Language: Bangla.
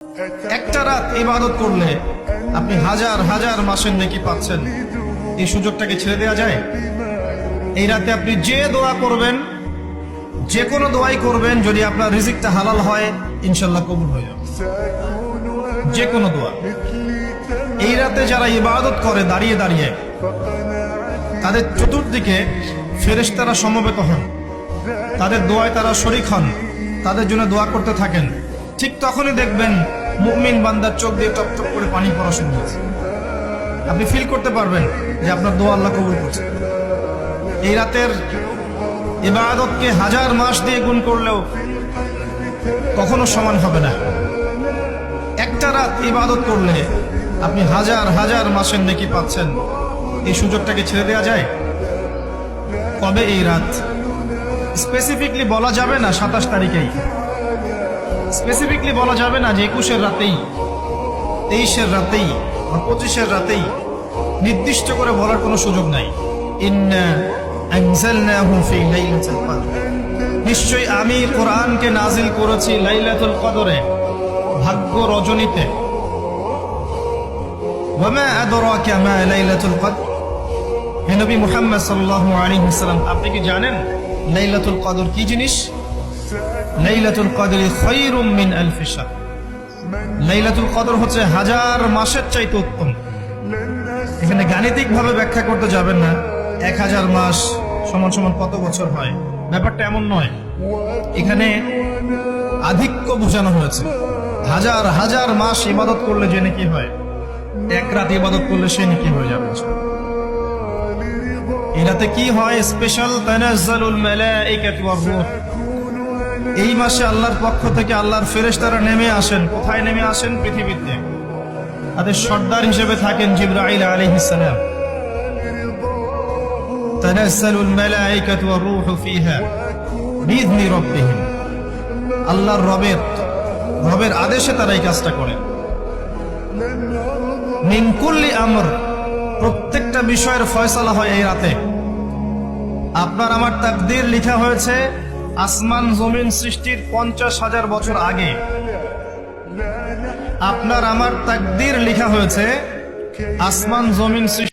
একটা রাত ইবাদত করলে আপনি হাজার হাজার মাসের নেকি পাচ্ছেন। এই সুযোগটাকে ছেড়ে দেওয়া যায়? এই রাতে আপনি যে দোয়া করবেন, যে কোনো দোয়াই করবেন, যদি আপনার রিজিকটা হালাল হয় ইনশাল্লাহ কবুল হয়ে যাবে। যে কোনো দোয়া। এই রাতে যারা ইবাদত করে দাঁড়িয়ে দাঁড়িয়ে, তাদের চতুর্দিকে ফেরেশতারা সমবেত হন, তাদের দোয়ায় তারা শরীক হন, তাদের জন্য দোয়া করতে থাকেন। ঠিক তখনই দেখবেন মুমিন বান্দার চোখ দিয়ে টপ টপ করে পানি পড়া শুরু হয়েছে। আপনি ফিল করতে পারবেন যে আপনার দোয়া আল্লাহ কবুল করছে। এই রাতের ইবাদতকে হাজার মাস দিয়ে গুণ করলেও কখনো সমান হবে না। একটা রাত ইবাদত করলে আপনি হাজার হাজার মাসের নেকি পাচ্ছেন। এই সুযোগটাকে ছেড়ে দেওয়া যায়? কবে এই রাত? স্পেসিফিকলি বলা যাবে না 27 তারিখেই, স্পেসিফিকলি বলা যাবে না যে 21-এর রাতেই, 23-এর রাতেই বা 25-এর রাতেই। নির্দিষ্ট করে বলার কোনো সুযোগ নাই। ইন্না আনজালনাহু ফি লাইলাতুল কদর, নিশ্চয়ই আমি কোরআনকে নাজিল করেছি লাইলাতুল কদরে, ভাগ্য রজনীতে। ওয়া মা আদরাকা মা লাইলাতুল কদর, হে নবী মুহাম্মদ সাল্লাল্লাহু আলাইহি ওয়াসাল্লাম, আপনি কি জানেন লাইলাতুল কদর কি জিনিস? লাইলাতুল কদরি খায়রুম মিন আলফি শাহর, লাইলাতুল কদর হচ্ছে হাজার মাসের চাইতে উত্তম। এখানে গাণিতিক ভাবে ব্যাখ্যা করতে যাবেন না 1000 মাস সমান সমান কত বছর হয়, ব্যাপারটা এমন নয়। এখানে আধিক্য বোঝানো হয়েছে। হাজার হাজার মাস ইবাদত করলে যে নাকি হয়, এক রাত ইবাদত করলে সে নাকি হয়ে যাবে। এই রাতে কি হয়? স্পেশাল তানাজ্জালুল মালাইকাতু ওয়ার রূহ। এই মাসে আল্লাহর পক্ষ থেকে আল্লাহর ফেরেশতারা নেমে আসেন। কোথায় নেমে আসেন? পৃথিবীতে। তাদের সর্দার হিসেবে থাকেন জিবরাইল আলাইহিস সালাম। তানাজ্জালুল মালাইকাতু ওয়ার রূহু ফিহা বিইذن রাব্বিহিম, আল্লাহর রবের আদেশে তারা এই কাজটা করে। মিন কুল্লি আমর, প্রত্যেকটা বিষয়ের ফয়সালা হয় এই রাতে। আপনার আমার তাকদীর লেখা হয়েছে আসমান জমিন সৃষ্টির 50,000 বছর আগে। আপনার আমার তাকদীর লেখা হয়েছে আসমান জমিন সৃষ্টি